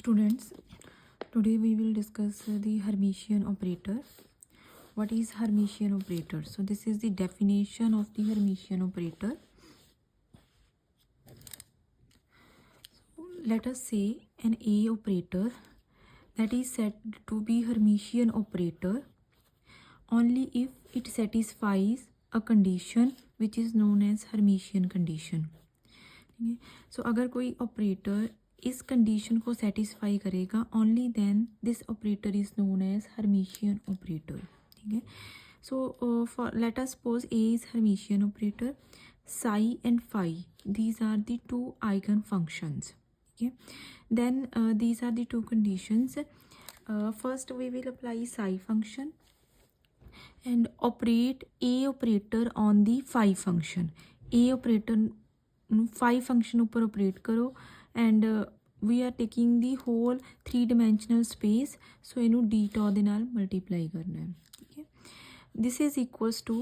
Students, today we will discuss the Hermitian operator. What is Hermitian operator? So this is the definition of the Hermitian operator. Let us say an A operator that is said to be Hermitian operator only if it satisfies a condition which is known as Hermitian condition. So अगर कोई operator इस condition को satisfy करेगा only then this operator is known as hermitian operator. ठीक है. So for let us suppose A is hermitian operator, psi and phi these are the two eigen functions. ठीक है. Then these are the two conditions. First we will apply psi function and operate A operator on the phi function. A operator ਨੂੰ phi function ਉੱਪਰ operate ਕਰੋ and we are taking the whole 3-dimensional space. so ਇਹਨੂੰ d tau ਦੇ ਨਾਲ multiply ਕਰਨਾ ਹੈ. ਠੀਕ ਹੈ. this is equals to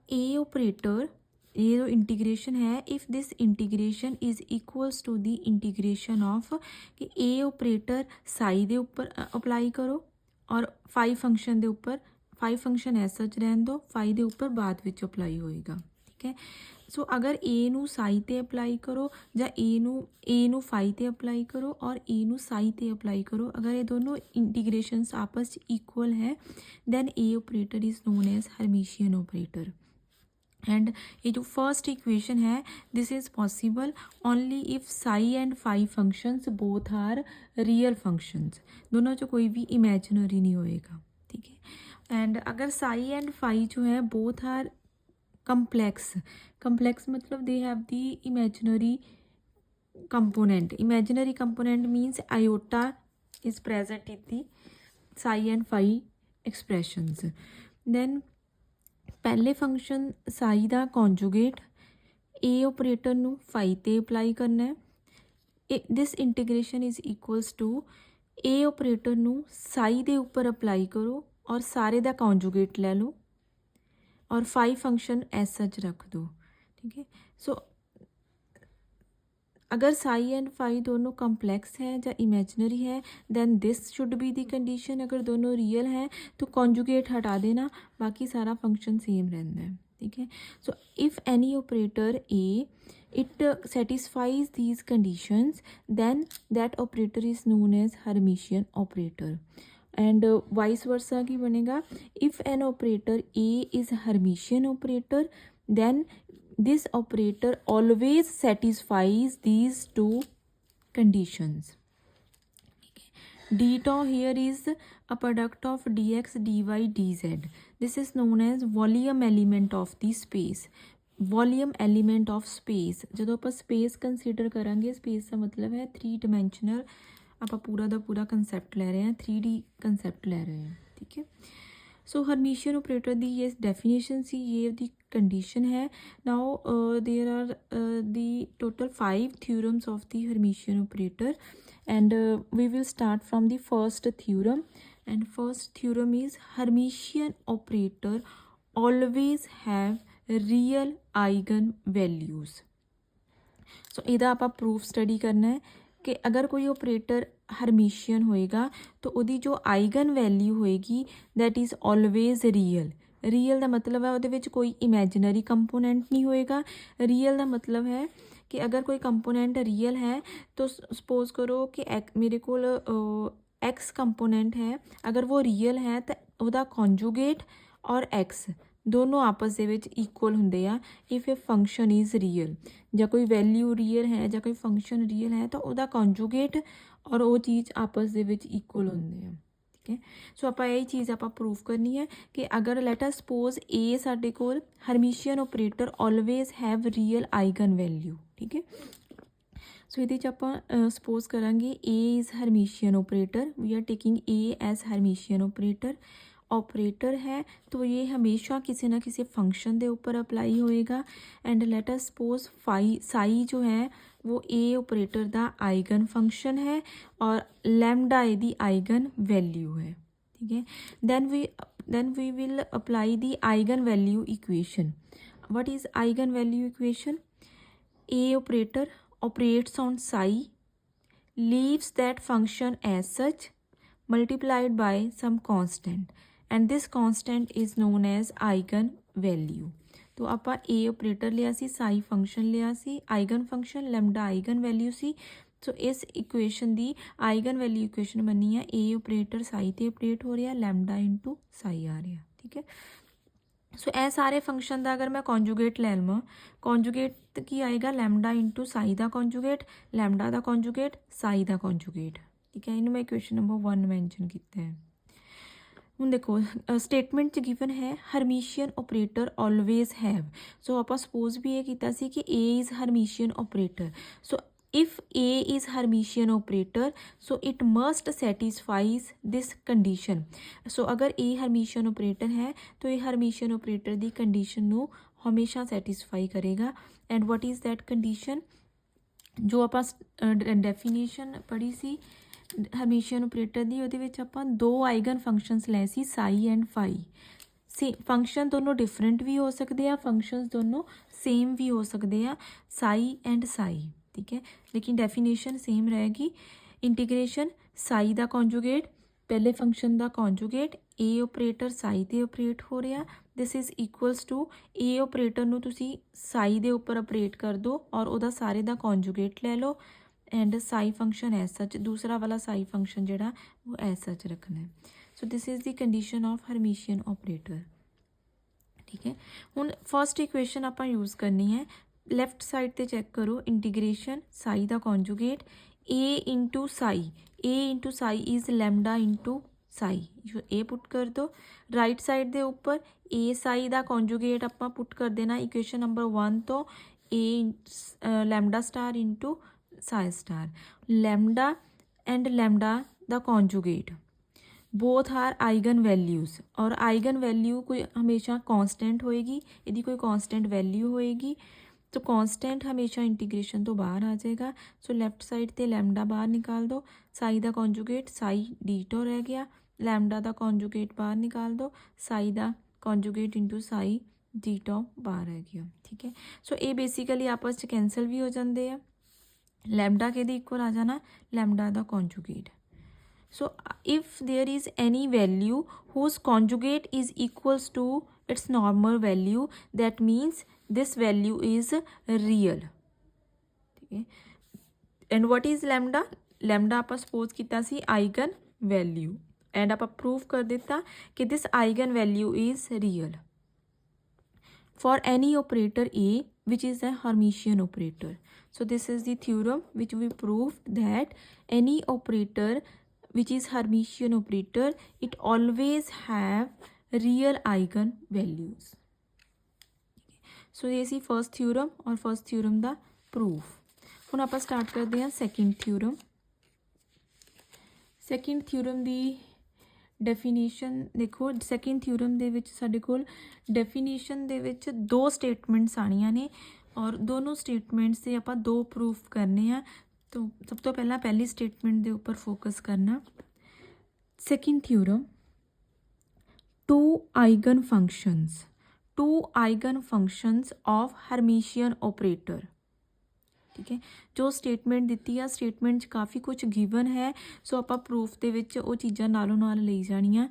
A operator, ਇਹ ਜੋ ਇੰਟੀਗ੍ਰੇਸ਼ਨ ਹੈ, if this integration is equals to the integration of ਕਿ A operator psi ਦੇ ਉੱਪਰ ਅਪਲਾਈ ਕਰੋ ਔਰ phi function ਦੇ ਉੱਪਰ फाई फंक्शन एज सच रहन दो, फाई दे उपर बाद विच अप्लाई होएगा. ठीक है. सो अगर ए नू साई ते अप्लाई करो या ए नू फाई ते अप्लाई करो और ए नू साई ते अप्लाई करो, अगर ये दोनों इंटीग्रेशंस आपस इक्वल है then A operator is known as hermitian operator. And ये जो फर्स्ट इक्वेशन है this is possible only if psi and phi functions both are real functions. दोनों जो कोई भी इमेजिनरी नहीं होएगा. ठीक है. एंड अगर साई एंड फाई जो है बोथ आर कंप्लेक्स मतलब they have the imaginary component means iota is present in the psi and phi expressions. Then पहले फंक्शन साई दा कॉन्जुगेट ए ऑपरेटर नू फाई ते अप्लाई करना है. This integration is equals to A operator नू psi दे उपर apply करो और सारे दा कॉन्जुगेट ले लो और फाई फंक्शन एज सच रख दो. ठीक है. सो अगर साई एंड फाई दोनों कम्प्लेक्स है या इमेजिनरी है then this should be the condition. अगर दोनों रियल हैं तो कॉन्जुगेट हटा देना, बाकी सारा फंक्शन सेम रहता है. ठीक है. So if any operator A it satisfies these conditions then that operator is known as hermitian operator. And vice versa की बनेगा, if an operator A is Hermitian operator then this operator always satisfies these two conditions. D tau here is a product of d x d y d z. This is known as volume element of the space. Volume element of space जो आप space consider करांगे, space का मतलब है 3 dimensional, आप पूरा का पूरा कंसैप्ट ले रहे हैं, 3D कंसैप्ट ले रहे हैं. ठीक है. सो हर्मिशियन ऑपरेटर दी ये डेफिनेशन सी, ये दी कंडीशन है. Now there are the total 5 theorems of the Hermitian operator and we will start from the first theorem. And first theorem is Hermitian operator always have real eigen values. So इहदा आपां proof study करना है कि अगर कोई operator Hermitian होएगा तो उहदी जो आइगन वैल्यू होएगी that is always real. Real का मतलब है उहदे विच कोई इमेजिनरी कंपोनेंट नहीं होएगा. रियल का मतलब है कि अगर कोई कंपोनेंट रियल है तो सपोज करो कि मेरे कोल एक्स कंपोनेंट है, अगर वो रियल है तो उहदा कॉन्जुगेट और एक्स दोनों आपस दे विच इक्वल होंदे आ if a function is real. ਜਾਂ कोई वैल्यू रियल है ਜਾਂ कोई फंक्शन रियल है तो ਉਹਦਾ कॉन्जुगेट और वो चीज़ आपस ਦੇ ਵਿੱਚ इक्वल ਹੁੰਦੇ ਆ. ठीक है. सो ਆਪਾਂ ਇਹ ਚੀਜ਼ ਆਪਾਂ प्रूफ करनी है कि अगर लेट अस सपोज ए ਸਾਡੇ ਕੋਲ hermitian operator always have real eigen value. ठीक है. सो ਇਹਦੇ 'ਚ ਆਪਾਂ सपोज करांगे A is Hermitian operator. We are taking A as hermitian operator है तो ये हमेशा किसी ना किसी फंक्शन के ऊपर अप्लाई होएगा. And let us suppose psi जो है वो ए ऑपरेटर का आइगन फंक्शन है और लैम्डा दी आइगन वैल्यू है. ठीक है. Then we will apply the eigen value equation. What is eigen value equation? A operator operates on psi leaves that function as such multiplied by some constant and this constant is known as eigen value। तो ਆਪਾਂ a operator लिया सी, psi function लिया सी, eigen function lambda eigen value सी। So इस equation की eigen value equation बनी है a ऑपरेटर साई ते ऑपरेट हो रहा, लैम्डा इंटू साई आ रहा, ठीक है। सो ए सारे फंक्शन का अगर मैं कॉन्जुगेट लै लवां, कॉन्जुगेट की आएगा लैम्डा इंटू साई का कॉन्जुगेट, लैम्डा का कॉन्जुगेट, साई का कॉन्जुगेट, ठीक है। इन्होंने मैं इक्वेशन नंबर 1 मैंशन किया है। ਹੁਣ देखो स्टेटमेंट च गिवन है Hermitian operator always have. So आप सपोज भी ये किया सी कि A is Hermitian operator. So if A is Hermitian operator so it must satisfies this condition. So अगर ए हरमीशियन ऑपरेटर है तो ये हरमीशियन ऑपरेटर की कंडीशन को हमेशा सैटिस्फाई करेगा। And what is that condition, जो आप डेफिनेशन पढ़ी सी हरमीशियन ऑपरेटर की, वो आप दो आइगन फंक्शनस लै सी साई एंड फाई। फंक्शन दोनों डिफरेंट भी हो सकते हैं, फंक्शनस दोनों सेम भी हो सकते हैं, साई एंड साई, ठीक है। लेकिन डेफिनेशन सेम रहेगी। इंटीग्रेशन साई का कॉन्जुगेट पहले फंक्शन का कॉन्जुगेट ए ऑपरेटर साई ते ऑपरेट हो रहा, this is equals to A operator नूं तुसी साई दे उपर ऑपरेट कर दो और वह सारे का कॉन्जुगेट लै लो and psi function as such, दूसरा वाला साई फंक्शन जोड़ा वो एज सच रखना है। So this is the condition of Hermitian operator, ठीक है। हुण फर्स्ट इक्वेशन आप यूज़ करनी है, लैफ्ट साइड ते चैक करो, इंटीग्रेशन साई का conjugate A into psi, A into psi is lambda into psi, A put कर दो। राइट साइड के उपर ए साई का कॉन्जुगेट आप पुट कर देना इक्वेशन नंबर 1 तो A lambda star into psi star, lambda and lambda the conjugate both are eigen values. और आइगन वैल्यू कोई हमेशा कांस्टेंट होएगी, यदि कोई कांस्टेंट वैल्यू होएगी तो कांस्टेंट हमेशा इंटीग्रेशन तो बाहर आ जाएगा। सो लैफ्ट साइड ते लैम्डा बाहर निकाल दो, साई का कॉन्जुगेट साई डीटो रह गया, लैम्डा का कॉन्जुगेट बाहर निकाल दो, साई का कॉन्जुगेट इंटू साई डीटो बाहर रह गया, ठीक है। सो ये बेसिकली आपस में कैंसल भी हो जाते हैं, लैम्डा के इक्वल आ जाना lambda the conjugate. So if there is any value whose conjugate is equals to its normal value that means this value is real, ठीक है। And what is lambda, lambda आप सपोज किया सी eigen value and आप prove कर दिता कि this eigen value is real for any operator A which is a Hermitian operator. So this is the theorem which we proved that any operator which is Hermitian operator it always have real eigen values. So ये सी first theorem और first theorem का proof. हुण आपां start करते हैं second theorem. Second theorem की definition देखो, second theorem दे विच साडे कोल डेफिनेशन दे विच दो स्टेटमेंट्स आनियां ने और दोनों स्टेटमेंट्स से आपां दो प्रूफ करने हैं। तो सब तो पहला पहली स्टेटमेंट दे उपर फोकस करना। Second theorem, two eigen functions of Hermitian operator, ठीक है। जो स्टेटमेंट दी है स्टेटमेंट काफ़ी कुछ गिवन है, सो आप प्रूफ के वो चीज़ा नालों नाल लई जानियां।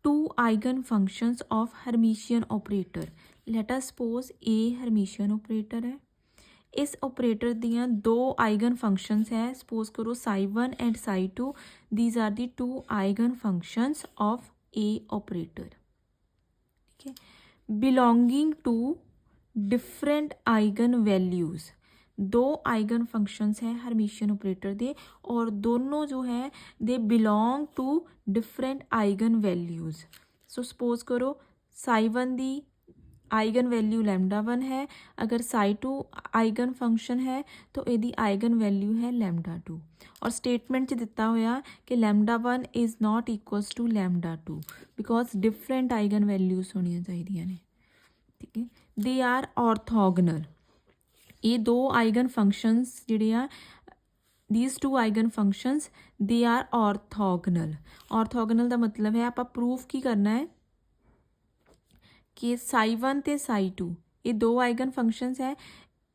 Two eigen functions of Hermitian operator, let us suppose A Hermitian operator है, इस ऑपरेटर दियां दो आइगन फंक्शंस है, सपोज करो psi 1 and psi 2, these are the two eigen functions of A operator, ठीक है, belonging to different eigen values. दो eigen functions हैं हरमीशियन ऑपरेटर दे और दोनों जो है they belong to different eigen values. So suppose करो psi 1 the eigen value lambda 1 है, अगर साई 2 आइगन फंक्शन है तो यदी आइगन वैल्यू है लैम्डा 2 और स्टेटमेंट च दिता होया कि lambda 1 is not equals to lambda 2 because different eigen values होनी चाहिए ने, ठीक है। दे आर ऑर्थोगनल, ये दो आइगन फंक्शंस जिहड़े आ these two eigen functions they are orthogonal. Orthogonal का मतलब है आप प्रूफ की करना है कि साई 1 ते साई 2 ये दो आइगन फंक्शंस है,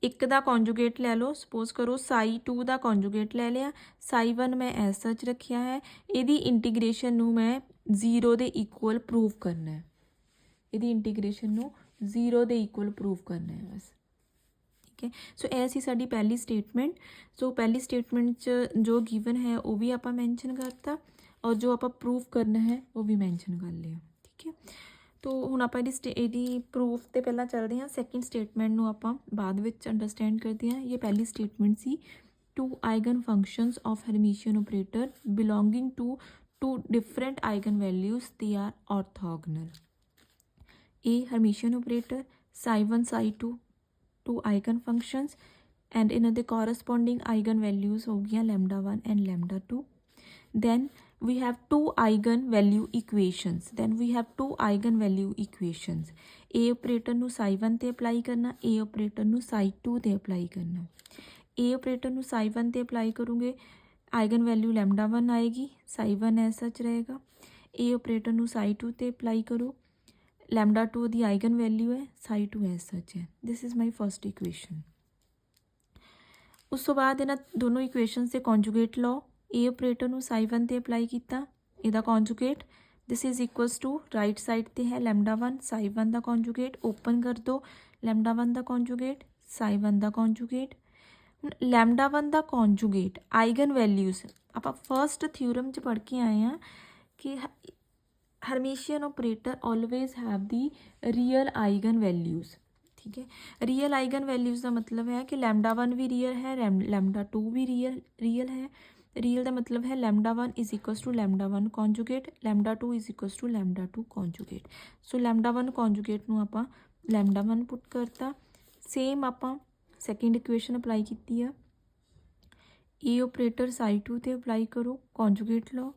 ਇੱਕ ਦਾ ਕੌਂਜੂਗੇਟ ਲੈ ਲਓ, ਸਪੋਜ਼ ਕਰੋ ਸਾਈ 2 ਦਾ ਕੌਂਜੂਗੇਟ ਲੈ ਲਿਆ, ਸਾਈ 1 ਮੈਂ ਐਜ਼ ਸੱਚ ਰੱਖਿਆ ਹੈ, ਇਹਦੀ ਇੰਟੀਗ੍ਰੇਸ਼ਨ ਨੂੰ ਮੈਂ 0 ਦੇ ਇਕੁਅਲ ਪ੍ਰੂਵ ਕਰਨਾ ਹੈ, ਇਹਦੀ ਇੰਟੀਗ੍ਰੇਸ਼ਨ ਨੂੰ 0 ਦੇ ਇਕੁਅਲ ਪ੍ਰੂਵ ਕਰਨਾ ਹੈ ਬਸ। ਠੀਕ ਹੈ, ਸੋ ਇਹ ਸੀ ਸਾਡੀ ਪਹਿਲੀ ਸਟੇਟਮੈਂਟ। ਸੋ ਪਹਿਲੀ ਸਟੇਟਮੈਂਟ 'ਚ ਜੋ ਗਿਵਨ ਹੈ ਉਹ ਵੀ ਆਪਾਂ ਮੈਂਸ਼ਨ ਕਰਤਾ, ਔਰ ਜੋ ਆਪਾਂ ਪ੍ਰੂਵ ਕਰਨਾ ਹੈ ਉਹ ਵੀ ਮੈਂਸ਼ਨ ਕਰ ਲਿਆ। ਠੀਕ ਹੈ, ਤੋ ਹੁਣ ਆਪਾਂ ਇਹਦੀ ਪ੍ਰੂਫ ਤੇ ਪਹਿਲਾਂ ਚੱਲਦੇ ਹਾਂ, ਸੈਕਿੰਡ ਸਟੇਟਮੈਂਟ ਨੂੰ ਆਪਾਂ ਬਾਅਦ ਵਿੱਚ ਅੰਡਰਸਟੈਂਡ ਕਰਦੇ ਹਾਂ। ਇਹ ਪਹਿਲੀ ਸਟੇਟਮੈਂਟ ਸੀ, two eigen functions of Hermitian operator belonging to two different eigen values they are orthogonal। A Hermitian operator, psi1, psi2, two eigen functions, and ਇਹਨਾਂ ਦੇ corresponding eigen values ਹੋ ਗਈਆਂ λ1 and λ2. Then we have two eigenvalue equations. A operator ਨੂੰ psi1 ਤੇ apply ਕਰਨਾ, A operator ਨੂੰ psi2 ਤੇ apply ਕਰਨਾ। A operator ਨੂੰ psi1 ਤੇ ਅਪਲਾਈ ਕਰੋਗੇ, ਆਈਗਨ ਵੈਲਿਊ λ1 ਆਏਗੀ, psi1 ਐਸ ਸੱਚ ਰਹੇਗਾ। A operator ਨੂੰ psi2 ਤੇ ਅਪਲਾਈ ਕਰੋ, λ2 ਦੀ ਆਈਗਨ ਵੈਲਿਊ ਹੈ, psi2 ਐਸ ਸੱਚ ਹੈ। This is my first equation. ਉਸ ਤੋਂ ਬਾਅਦ ਇਹਨਾਂ ਦੋਨੋਂ ਇਕੁਏਸ਼ਨਸ ਦੇ ਕੌਂਜੂਗੇਟ ਲਓ। A ਆਪਰੇਟਰ ਨੂੰ psi1 ਤੇ ਅਪਲਾਈ ਕੀਤਾ, ਇਹਦਾ conjugate this is equals to right side ਤੇ ਹੈ λ1, psi1 ਦਾ ਕੌਂਜੂਗੇਟ, ਓਪਨ ਕਰ ਦਿਓ, λ1 ਦਾ ਕੌਂਜੂਗੇਟ, psi1 ਦਾ ਕੌਂਜੂਗੇਟ। ਹੁਣ λ1 ਦਾ ਕੌਂਜੂਗੇਟ ਆਈਗਨ ਵੈਲਿਊਜ਼ ਆਪਾਂ ਫਸਟ ਥਿਊਰਮ 'ਚ ਪੜ੍ਹ ਕੇ ਆਏ ਹਾਂ ਕਿ Hermitian operator always have the real eigen values. ठीक है, रियल आइगन वैल्यूज़ का मतलब है कि λ1 भी रियल है, λ2 भी रियल है। रियल का मतलब है λ1 is equals to λ1 conjugate, λ2 is equals to λ2 conjugate. So λ1 conjugate ਨੂੰ ਆਪਾਂ λ1 पुट करता। सेम ਆਪਾਂ सैकेंड इक्वेशन अप्लाई की है। ए ऑपरेटर psi2 ਤੇ अप्लाई करो, कॉन्जुगेट लो,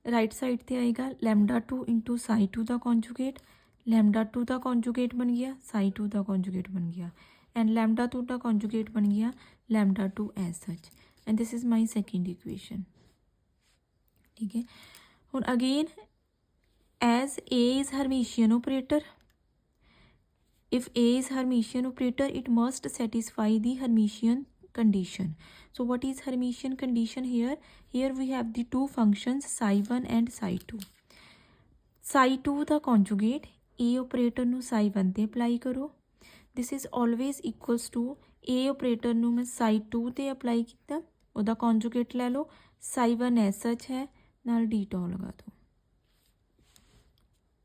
राइट साइड ਤੇ आएगा λ2 इंटू psi2 का कॉन्जुगेट, λ2 का कॉन्जुगेट बन गया, psi2 का कॉन्जुगेट बन गया, एंड λ2 का कॉन्जुगेट बन गया λ2 as such, and this is my second equation. ठीक है, हुण again as A is Hermitian operator, if A is Hermitian operator it must satisfy the Hermitian condition. So what is Hermitian condition here? Here we have the two functions psi1 and psi2. psi2 the conjugate A operator ਨੂੰ psi1 ਤੇ apply ਕਰੋ, this is always equals to A operator ਨੂੰ ਮੈਂ psi2 ਤੇ apply ਕੀਤਾ, ਉਹਦਾ conjugate ਲੈ ਲਓ, psi1 ਐਸ ਸੱਚ ਹੈ, ਨਾਲ ਡੀਟੋ ਲਗਾ ਦਿਓ।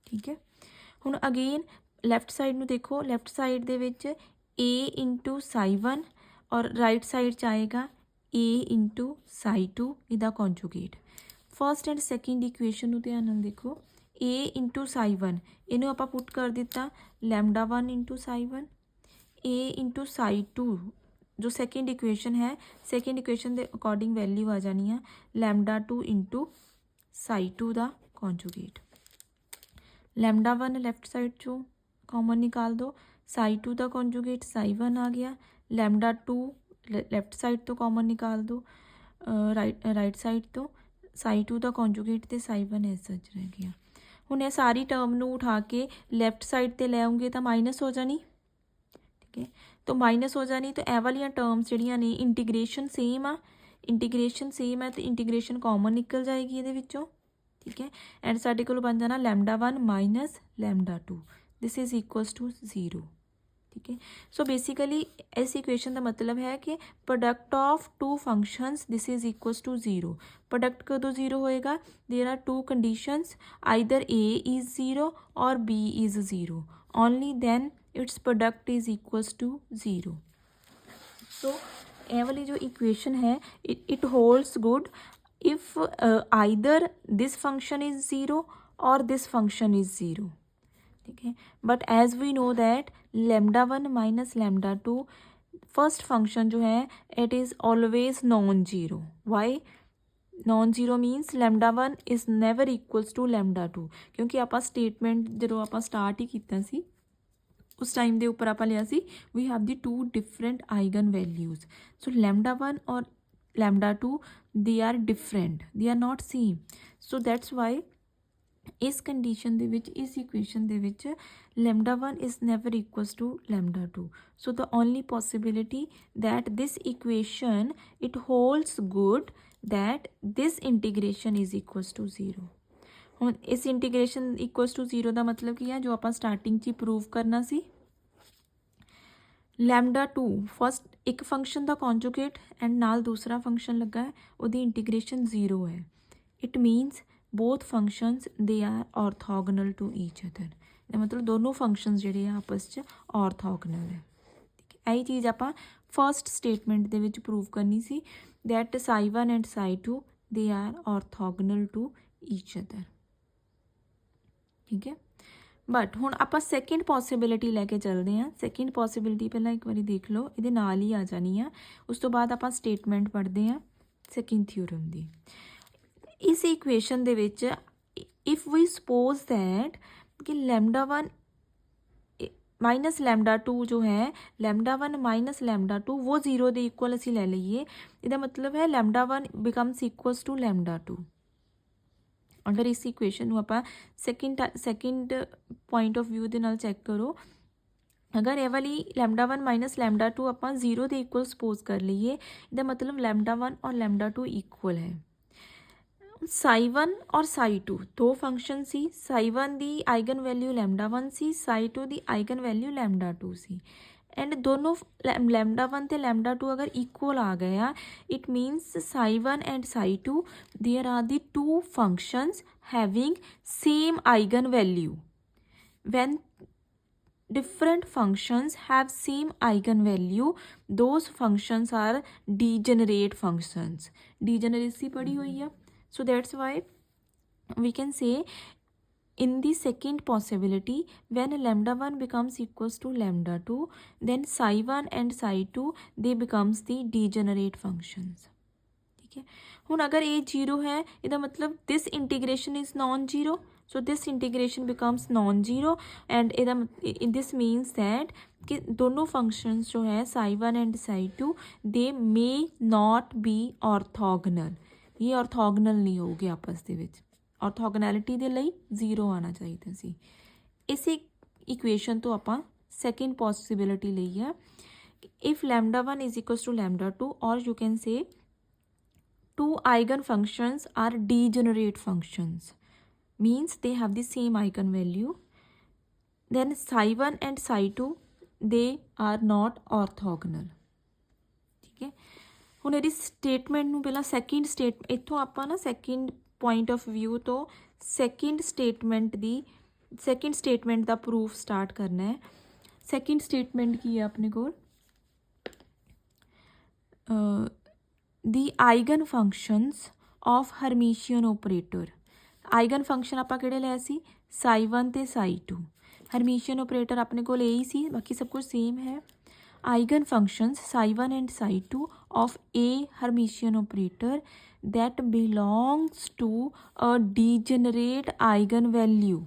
ਠੀਕ ਹੈ, ਹੁਣ ਅਗੇਨ ਲੈਫਟ ਸਾਈਡ ਨੂੰ ਦੇਖੋ, ਲੈਫਟ ਸਾਈਡ ਦੇ ਵਿੱਚ A ਇੰਟੂ psi1 ਔਰ ਰਾਈਟ ਸਾਈਡ 'ਚ ਆਏਗਾ A ਇੰਟੂ psi2 ਇਹਦਾ conjugate। First and second equation ਨੂੰ ਧਿਆਨ ਨਾਲ ਦੇਖੋ, A इंटू psi1 ਇਹਨੂੰ ਆਪਾਂ ਪੁੱਟ ਕਰ ਦਿੱਤਾ λ1 into psi1, A into psi2 जो सेकेंड इक्वेशन है, सेकेंड इक्वेशन के अकॉर्डिंग वैल्यू आ जानी है λ2 इंटू psi2 का कॉन्जुगेट। λ1 लैफ्ट साइड चो कॉमन निकाल दो, psi2 का कॉन्जुगेट psi1 आ गया, λ2 लैफ्ट साइड तो कॉमन निकाल दो, राइट साइड तो psi2 का कॉन्जुगेट तो psi1 ऐसा सच रह गया। ਹੁਣ ਇਹ ਸਾਰੀ ਟਰਮ ਨੂੰ ਉਠਾ ਕੇ ਲੈਫਟ ਸਾਈਡ 'ਤੇ ਲੈ ਆਉਂਗੇ ਤਾਂ ਮਾਈਨਸ ਹੋ ਜਾਣੀ। ਠੀਕ ਹੈ, ਤਾਂ ਮਾਈਨਸ ਹੋ ਜਾਣੀ, ਤਾਂ ਇਹ ਵਾਲੀਆਂ ਟਰਮਸ ਜਿਹੜੀਆਂ ਨੇ ਇੰਟੀਗ੍ਰੇਸ਼ਨ ਸੇਮ ਆ, ਇੰਟੀਗ੍ਰੇਸ਼ਨ ਸੇਮ ਹੈ, ਅਤੇ ਇੰਟੀਗ੍ਰੇਸ਼ਨ ਕਾਮਨ ਨਿਕਲ ਜਾਏਗੀ ਇਹਦੇ ਵਿੱਚੋਂ। ਠੀਕ ਹੈ, ਐਂਡ ਸਾਡੇ ਕੋਲ ਬਣ ਜਾਣਾ λ1 minus λ2, this is equals to 0। ठीक है, सो बेसिकली इस इक्वेशन का मतलब है कि product of two functions this is equals to 0। Product कदों 0 होएगा? There are two conditions, either A is 0 और B is 0, only then its product is equals to 0। So ये वाली जो इक्वेशन है it holds good if either this function is 0 और this function is 0। ठीक है, but as we know that λ1 minus λ2 first function जो है it is always non zero. Why non zero means λ1 is never equals to λ2, क्योंकि आप statement जो आप start ही किया सी उस टाइम के उपर आप लिया सी we have the two different eigen values. So λ1 और λ2 they are different, they are not same, so that's why इस कंडीशन दे विच, इस इक्वेशन दे विच lambda 1 is never equals to lambda 2. So the only possibility that this equation it holds good that this integration is equals to 0. ਹੁਣ इस integration equals to 0 ਦਾ मतलब ਕੀ ਹੈ, ਜੋ ਆਪਾਂ ਸਟਾਰਟਿੰਗ 'ਚ ਪ੍ਰੂਵ ਕਰਨਾ ਸੀ. लैम्डा 2 फस्ट एक फंक्शन का कॉन्जुगेट एंड नाल दूसरा फंक्शन लगा है, ਉਹਦੀ इंटीग्रेशन 0 है. It means both functions they are orthogonal to each other. मतलब दोनों फंक्शनस ਜਿਹੜੇ ਆ आपस 'ਚ ऑर्थोगनल है. ठीक है, यही चीज़ ਆਪਾਂ फस्ट स्टेटमेंट ਦੇ ਵਿੱਚ प्रूव करनी सी that psi 1 and psi 2 they are orthogonal to each other. ठीक है, बट हुण आपां सैकेंड पॉसिबिलिटी लैके चलते हैं. सैकेंड पॉसिबिलिटी पहला एक बार देख लो, ये नाल ही आ जानी है. उस तो बाद आपां स्टेटमेंट पढ़ते हैं सैकेंड थ्योरम दी. इस इक्वेशन दे विच इफ वी सपोज दैट कि लैम्डा 1 माइनस लैम्डा 2 जो है, लैम्डा 1 माइनस लैम्डा 2 वो 0 के इक्वल असीं ले लीए. इसका मतलब है lambda 1 becomes equals to lambda 2. अगर इस इक्वेशन को आप सैकेंड पॉइंट ऑफ व्यू के नाल चैक करो, अगर ये वाली लैम्डा 1 माइनस लैम्डा 2 आप 0 के इक्वल सपोज कर लीए, इसका मतलब लैम्डा 1 और लैम्डा 2 इक्वल है. साई 1 और साई 2 दो फंक्शन सी. साई 1 की आइगन वैल्यू लैम्डा 1 सी, साई 2 की आइगन वैल्यू लैम्डा 2 सी. एंड दोनों लैम्डा 1 तो लैम्डा 2 अगर इक्वल आ गया, it means psi 1 and psi 2 there are the two functions having same eigen value. When different functions have same eigenvalue, those functions are degenerate functions. Degeneracy पढ़ी हुई है. So that's why we can say in the second possibility, when lambda 1 becomes equals to lambda 2, then psi 1 and psi 2 they becomes the degenerate functions. ठीक है, हुन अगर ये 0 है, इसका मतलब this integration is non-zero. So this integration becomes non-zero and this means that कि दोनों functions जो है psi 1 and psi 2 they may not be orthogonal. ये orthogonal नहीं होगे आपस दे विच. ऑर्थोगोनैलिटी ਦੇ ਲਈ 0 ਆਣਾ ਚਾਹੀਦਾ ਸੀ. ਇਸੇ ਇਕੁਏਸ਼ਨ ਤੋਂ ਆਪਾਂ ਸੈਕਿੰਡ ਪੋਸਿਬਿਲਿਟੀ ਲਈ ਹੈ, if lambda 1 is equals to lambda 2, or you can say two eigen functions are degenerate functions, means they have the same eigenvalue, then psi 1 and psi 2 they are not orthogonal. ठीक है, ਹੁਣ ਇਹਦੀ statement ਨੂੰ ਪਹਿਲਾਂ second state ਇੱਥੋਂ ਆਪਾਂ ਨਾ second point of view तो सैकेंड स्टेटमेंट का प्रूफ स्टार्ट करना है. सैकेंड स्टेटमेंट की है अपने को, the eigen functions of Hermitian operator. Eigen function आप किहड़े लिया सी, साई 1 ते साई 2. हरमीशियन ऑपरेटर अपने को यही सी, बाकी सब कुछ सेम है. Eigen functions psi 1 and psi 2 of a Hermitian operator that belongs to a degenerate eigenvalue.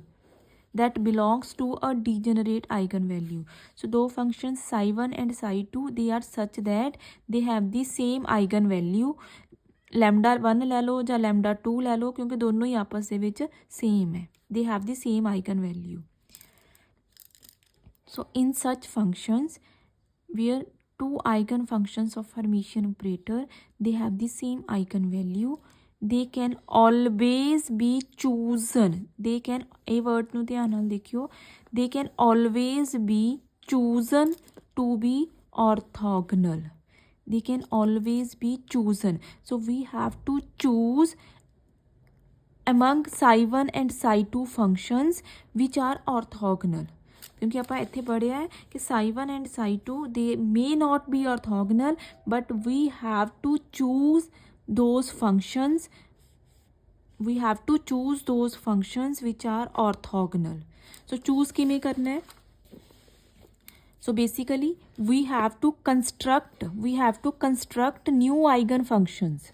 That belongs to a degenerate eigenvalue. So those functions psi 1 and psi 2 they are such that they have the same eigenvalue. Lambda 1 ले लो या lambda 2 ले लो, क्योंकि दोनों ही आपस दे विच same है. They have the same eigenvalue. So in such functions where two eigen functions of Hermitian operator they have the same eigenvalue, they can always be chosen. They can, a word nu dhyan naal dekhiyo, they can always be chosen to be orthogonal. They can always be chosen. So we have to choose among psi 1 and psi 2 functions which are orthogonal. क्योंकि आप इत्थे पढ़िया है कि psi 1 and psi 2 they may not be orthogonal, but we have to choose those functions, we have to choose those functions which are orthogonal. So choose किमें करना है, so basically we have to construct new eigen functions.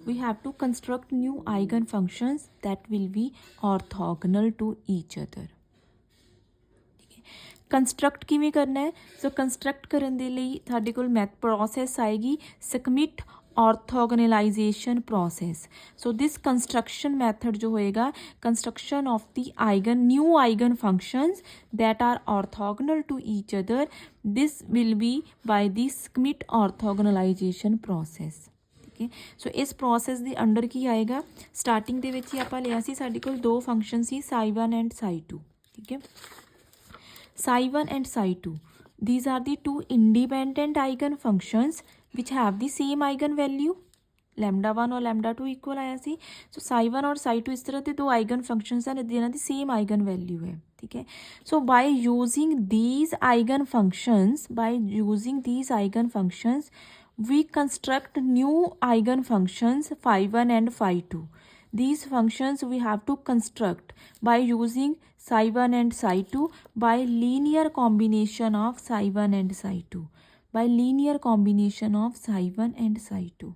We have to construct new eigen functions that will be orthogonal to each other. Construct किमें करना है, सो construct करने के लिए साडे कोल मैथ प्रोसैस आएगी सकमिट orthogonalization process. So this construction method जो होएगा, construction of the new eigen functions that are orthogonal to each other, this will be by the Schmidt orthogonalization process. ठीक है, सो इस ਪ੍ਰੋਸੈਸ ਦੇ ਅੰਡਰ ਕੀ ਆਏਗਾ, ਸਟਾਰਟਿੰਗ ਦੇ ਵਿੱਚ ਹੀ ਆਪਾਂ ਲਿਆ ਸੀ ਸਾਡੇ ਕੋਲ ਦੋ function C psi1 and psi2. ਠੀਕ ਹੈ, psi1 and psi2, these are the two independent eigen functions which have the same eigen value. Lambda 1 और लैम्डा 2 इक्वल आया सी. सो psi1 और psi2 इस तरह के दो आइगन फंक्शंस हैं जिन्हों की सेम आइगन वैल्यू है. ठीक है, so by using these eigen functions we construct new eigen functions phi1 and phi2. These functions we have to construct by using psi1 and psi2 by linear combination of psi1 and psi2. By linear combination of psi1 and psi2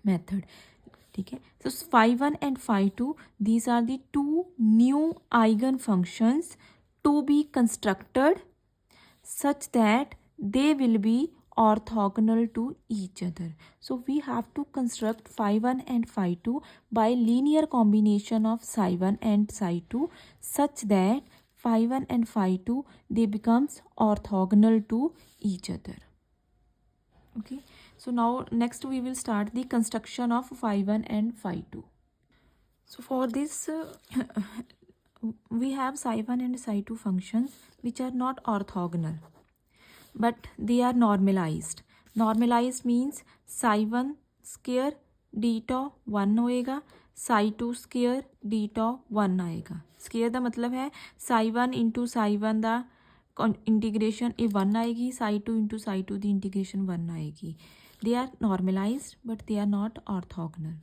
method. ठीक है, so phi1 and phi2, these are the two new eigen functions to be constructed such that they will be orthogonal to each other. So we have to construct phi1 and phi2 by linear combination of psi1 and psi2 such that phi1 and phi2 they becomes orthogonal to each other. Okay, so now next we will start the construction of phi1 and phi2. So for this we have psi1 and psi2 functions which are not orthogonal, but they are normalized. Normalized means psi1 square d tau 1 होएगा, psi2 square d tau 1 आएगा. Square का मतलब है psi1 into psi1 का integration ये 1 आएगी, psi2 into psi2 की integration 1 आएगी. They are normalized but they are not orthogonal.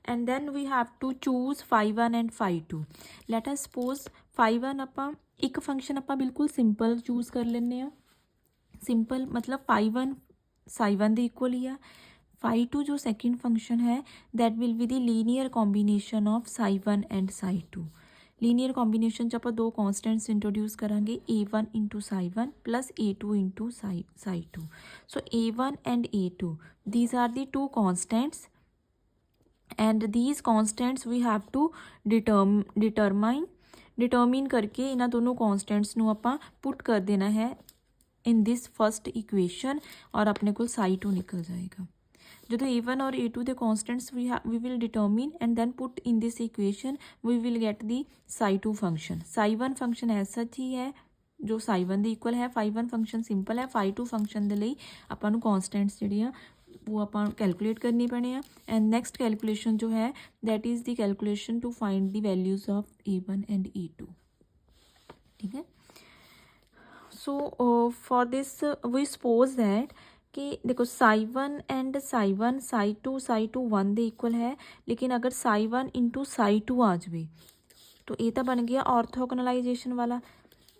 And then we have to choose phi1 and phi2. Let us suppose phi1 ਆਪਾਂ एक फंक्शन ਆਪਾਂ बिल्कुल सिंपल चूज कर लेने हैं. सिंपल मतलब phi1 psi1 ਦੇ ਇਕੁਅਲ ਹੀ ਆ. phi2 जो सेकंड फंक्शन है that will be the linear combination of psi1 and psi2. Linear combination 'ਚ ਆਪਾਂ ਦੋ ਕੌਂਸਟੈਂਟਸ ਇੰਟਰੋਡਿਊਸ ਕਰਾਂਗੇ, a1 into psi1 plus a2 into psi2. So a1 and a2 these are the two constants and these constants we have to determine करके इन्हां दोनों constants ਨੂੰ ਆਪਾਂ put कर देना है इन दिस फस्ट इक्वेशन और अपने को psi2 निकल जाएगा. जो a1 और a2 के constants we will determine and then put in this equation we will get the psi2 function. psi1 function as such ही है जो psi1 ਦੇ ਇਕੁਅਲ ਹੈ. phi1 फंक्शन सिंपल है. phi2 फंक्शन ਦੇ ਲਈ ਆਪਾਂ ਨੂੰ कॉन्स्टेंट्स ਜਿਹੜੇ ਆ वो ਆਪਾਂ कैलकुलेट करनी पैने आ. एंड नैक्सट कैलकुलेशन जो है that is the calculation to find the values of a1 and a2. ठीक है, so for this we suppose that कि देखो psi1 एंड psi2 1 ਦੇ इक्वल है, लेकिन अगर psi1 इंटू psi2 आ जाए तो ये तो बन गया ऑर्थोगोनलाइजेशन वाला.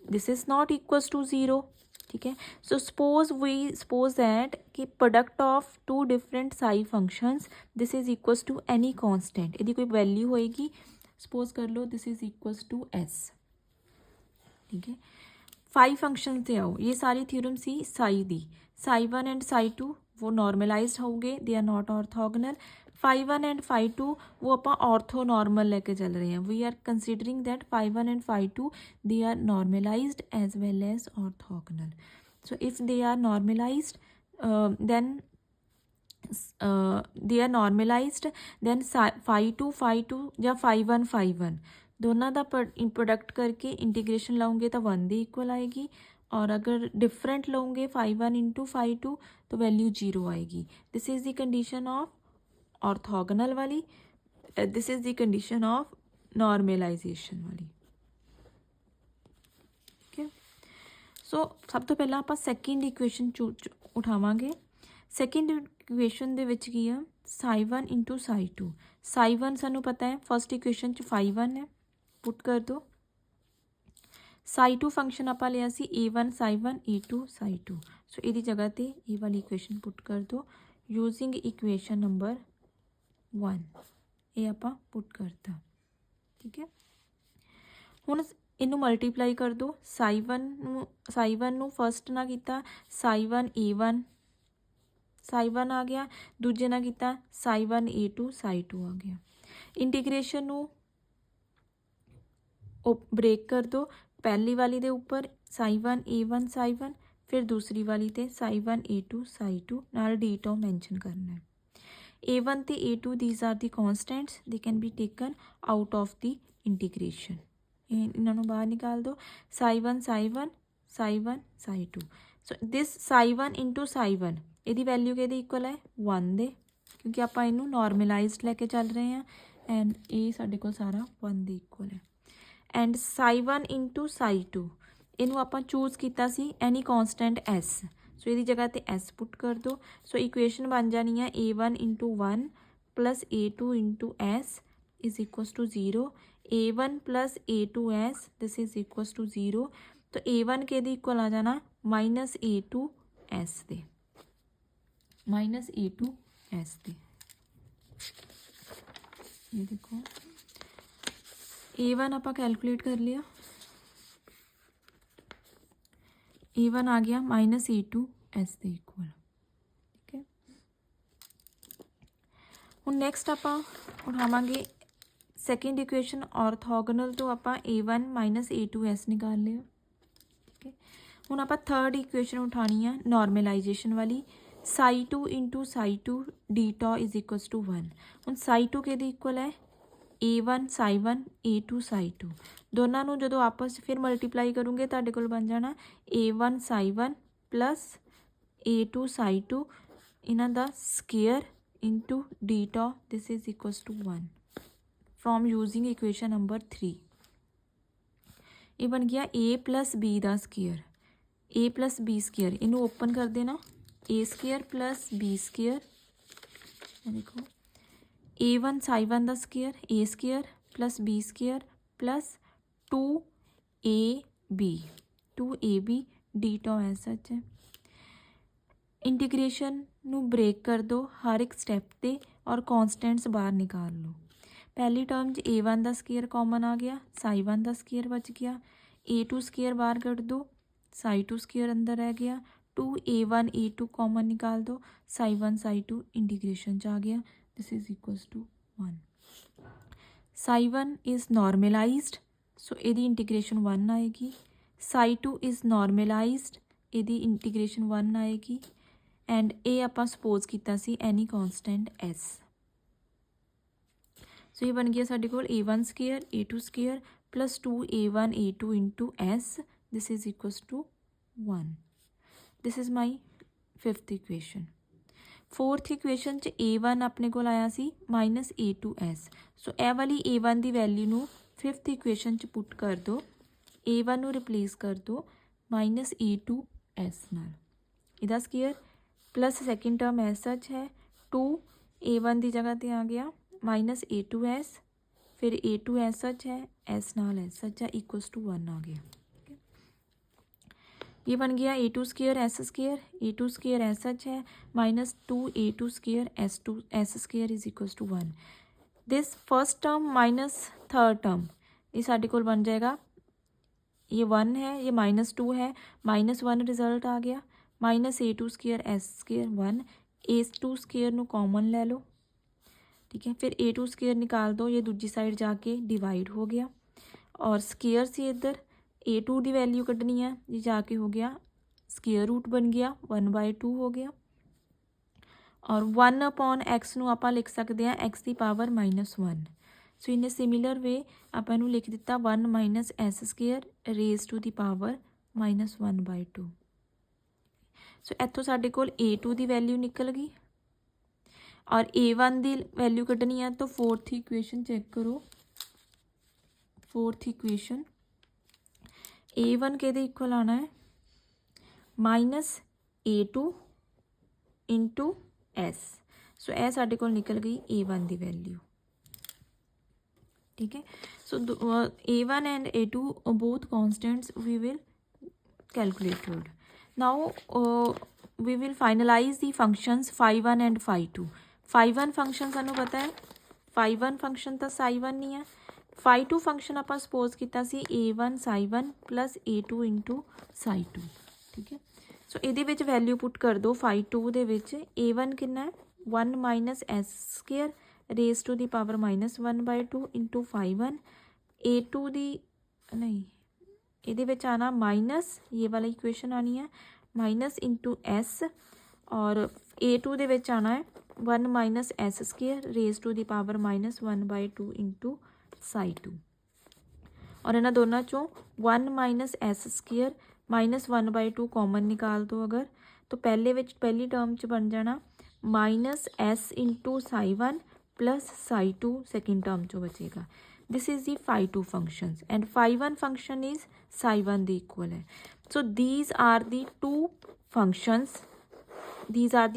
This is not equals to 0. ठीक है, सो सपोज दैट कि product of two different psi functions this is equals to any constant. यदि कोई वैल्यू होएगी, सपोज कर लो this is equals to s. ठीक है, 5 फंक्शन से आओ, ये सारी थ्योरम सी साई दी. psi1 एंड psi2 वो नॉर्मलाइज्ड होंगे, they are not orthogonal. phi1 and phi2 वो आप ऑर्थो नॉर्मल लेके चल रहे हैं. We are considering that phi1 and phi2 they are normalised as well as orthogonal. So if they are normalised then they are normalized, then phi2 या phi1 दोनों का product करके इंटीग्रेशन लाऊंगे तो 1 ਦੇ इक्वल आएगी. और अगर डिफरेंट लाऊंगे phi1 इंटू phi2 तो वैल्यू 0 आएगी. This is the condition of orthogonal वाली, this is the condition of normalization वाली. ठीक है, सो सब तो पहला आप सैकेंड इक्वेशन उठावांगे. सैकेंड इक्वेशन दे विच की है psi1 इंटू psi2. psi1 सानू पता है फस्ट इक्वेशन च phi1 है, पुट कर दो. psi2 फंक्शन आप लिया सी a1 psi1 a2 psi2. सो ये जगह ते ये वाली इक्वेशन पुट कर दो यूजिंग इक्वेशन नंबर 1. ये आप पुट करता. ठीक है, हुण इनू मल्टीप्लाई कर दो. psi1 नू फस्ट ना किया psi1 a1 साई 1 आ गया, दूजे नाल कीता साई 1 A2 साई 2 आ गया। इंटीग्रेशन नू ब्रेक कर दो, पहली वाली दे उपर साई 1 A1 साई 1, फिर दूसरी वाली ते साई 1 A2 साई 2 नाल डी टॉ मैंशन करना है। A1 ते A2 these are the constants, they can be taken out of the integration। इन्हां नूं बाहर निकाल दो, Sai 1 psi 1 psi 1 Sai 2। So this Sai 1 into psi 1 ਇਹਦੀ वैल्यू ਕਿਹਦੇ इक्वल है 1 ਦੇ, क्योंकि ਆਪਾਂ ਇਹਨੂੰ नॉर्मलाइज्ड लैके चल रहे हैं एंड ये ਸਾਡੇ ਕੋਲ सारा 1 ਦੇ इक्वल है। एंड साई 1 इंटू साई 2 ਇਹਨੂੰ ਆਪਾਂ चूज ਕੀਤਾ ਸੀ एनी कॉन्स्टेंट S, सो ਇਹਦੀ जगह ਤੇ S पुट कर दो। सो इक्वेशन बन जानी है A1 into 1 plus A2 into S is equals to 0, A1 plus A2S this is equals to 0। तो A1 के इक्वल आ जाना माइनस A2S दे, माइनस A2S दे। ये देखो A1 आप कैलकुलेट कर लिया, A1 आ गया माइनस A2S के इक्वल। ठीक है, हुण नैक्सट आप उठावांगे सैकेंड इक्वेशन ऑर्थोगोनल तो आप A1 माइनस A2S निकाल लिया। ठीक है, हुण आप थर्ड इक्वेशन उठानी है नॉर्मलाइजेशन वाली, psi 2 into psi 2 d tau is equals to 1। हुण साई 2 के इक्वल है A1 साई 1 A2 साई 2, दोनों नूं जदों आपस फिर मल्टीप्लाई करूँगे तुहाडे कोल बन जाना A1 psi 1 plus A2 Sai 2 इन्हां दा square into d tau this is equals to 1 from using equation number 3। ये बन गया A प्लस B दा square, A plus B square, इनू ओपन कर देना A square plus B square, देखो A1 साई 1 दा square A square plus B square plus 2AB d tau as such है। इंटीग्रेशन नू ब्रेक कर दो हर एक स्टैप पे और कॉन्सटेंट्स बाहर निकाल लो। पहली टर्म च A1 दा स्केयर कॉमन आ गया, साई 1 दा स्केयर बच गया, A2 स्केयर बाहर कट दो, साई 2 स्केयर अंदर रह गया, 2A1 A2 कॉमन निकाल दो, साई 1 साई 2 इंटीग्रेशन च आ गया, this is equals to 1। Psi 1 is normalized, so ਇਹਦੀ इंटीग्रेशन 1 आएगी, साई 2 इज़ नॉर्मलाइज्ड, ਇਹਦੀ इंटीग्रेशन 1 आएगी, एंड ये आप सपोज किया सी एनी कॉन्स्टेंट S। सो ये बन गया साडे कोल A1 square A2 square plus 2A1 A2 into S this is equals to 1। This is my fifth equation. Fourth equation च A1 अपने को आया सी माइनस A2S, सो ए वाली A1 की वैल्यू नू फिफ्थ इक्वेशन च पुट कर दो, A1 नू रिप्लेस कर दो माइनस A2S नाल, इहदा square plus second term S such है 2A1 की जगह पर आ गया माइनस A2S, फिर A2S सच है S नाल एस सच है इक्वल्स टू 1 आ गया। ये बन गया A2 square S square, A2 square S such है minus 2A2 square S square is equals to 1। This first term minus third term ये साढ़े कोल बन जाएगा, ये 1 है ये माइनस 2 है, माइनस 1 रिजल्ट आ गया, minus A2 square S square 1, A2 square नू कॉमन ले लो। ठीक है, फिर A2 स्केयर निकाल दो, ये दूजी साइड जाके डिवाइड हो गया, और स्केयर से इधर A2 की वैल्यू कढ़नी है, ये जाके हो गया स्केयर रूट बन गया 1/2 हो गया, और 1 अपॉन एक्स नू आप लिख सकते हैं एक्स की power -1। So in similar way आप इनू लिख दिता 1 minus S square raise to the power -1/2। So इत्थों साडे कोल A2 की वैल्यू निकल गई, और A1 की वैल्यू कढ़नी है, तो फोर्थ इक्वेशन चेक करो। फोर्थ इक्वेशन A1 के इक्वल आना है माइनस A2 इंटू S, सो यह साडे कोल निकल गई A1 की वैल्यू। ठीक है, so A1 and A2 both constants we will calculated. Now we will finalize the functions φ1 and φ2। φ1 function सानू पता है, φ1 फंक्शन तो साई 1 नहीं है, φ2 फंक्शन आप सपोज किया A1 psi 1 plus A2 into psi 2। ठीक है, सो ये वैल्यू पुट कर दो फाई 2 दे विच a1 कितना है 1 minus S square raise to the power -1/2 into phi 1 a2 दी नहीं ये आना माइनस ये वाला इक्वेशन आनी है माइनस इंटू एस और a2 दे विच आना है 1 minus S square raise to the power -1/2 into psi 2 और इन्होंने दोनों चों 1 माइनस एस स्केयर -1/2 कॉमन निकाल दो अगर तो पहली टर्म च बन जाना minus S into psi 1 plus psi 2 second term चो बचेगा। This is the phi 2 functions and phi 1 function is psi 1 दी इक्वल है। So these are the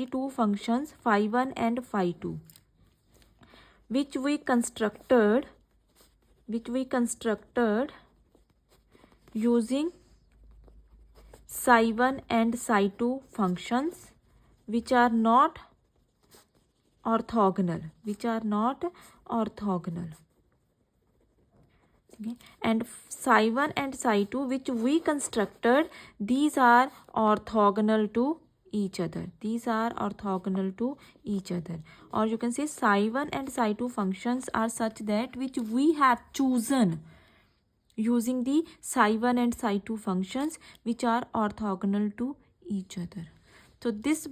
two functions phi 1 and phi 2 which we constructed using psi 1 and psi 2 functions which are not orthogonal okay? And psi 1 and psi 2 which we constructed, these are orthogonal to each other, or you can say psi 1 and psi 2 functions are such that which we have chosen using the psi 1 and psi 2 functions which are orthogonal to each other. So this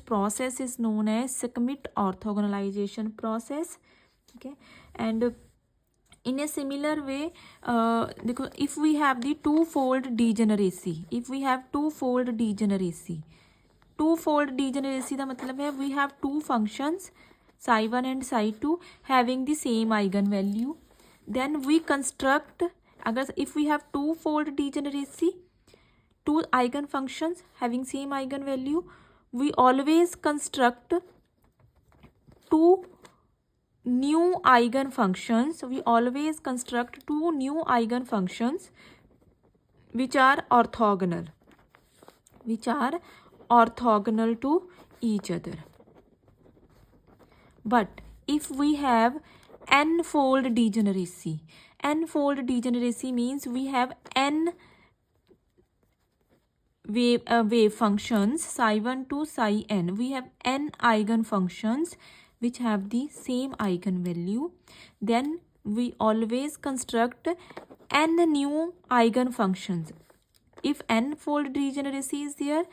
process is known as Schmidt orthogonalization process, okay? And in a similar way if we have the twofold degeneracy, twofold degeneracy का मतलब है we have two functions psi 1 and psi 2 having the same eigenvalue, then we construct अगर if we have twofold degeneracy, two eigen functions having same eigenvalue, we always construct two new eigen functions which are orthogonal to each other. But if we have n-fold degeneracy means we have n wave functions psi 1 to psi n, we have n eigen functions which have the same eigenvalue, then we always construct n new eigen functions. If n-fold degeneracy is there,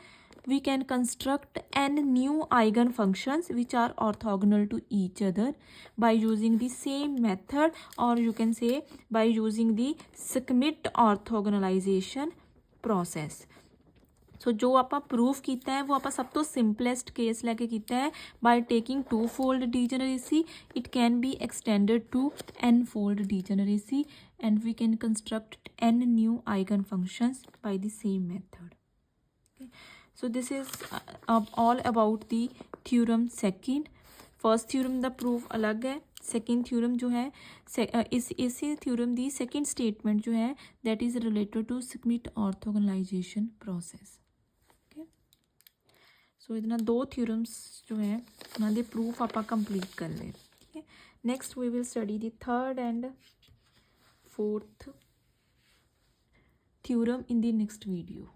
we can construct n new eigen functions which are orthogonal to each other by using the same method, or you can say by using the Schmidt orthogonalization process. सो जो आप proof किया है वो आप सब तो simplest case लैके किया है by taking two fold degeneracy, it can be extended to n fold degeneracy and we can construct n new eigen functions by the same method. So this is all about the theorem second. First theorem का proof अलग है, second theorem जो है इसी theorem की second statement जो है that is related to Schmidt orthogonalization process. सो इतना दो थ्योरम्स जो है उन्होंने प्रूफ आप कंप्लीट कर ले। ठीक है, next we will study the third and fourth theorem in the next video.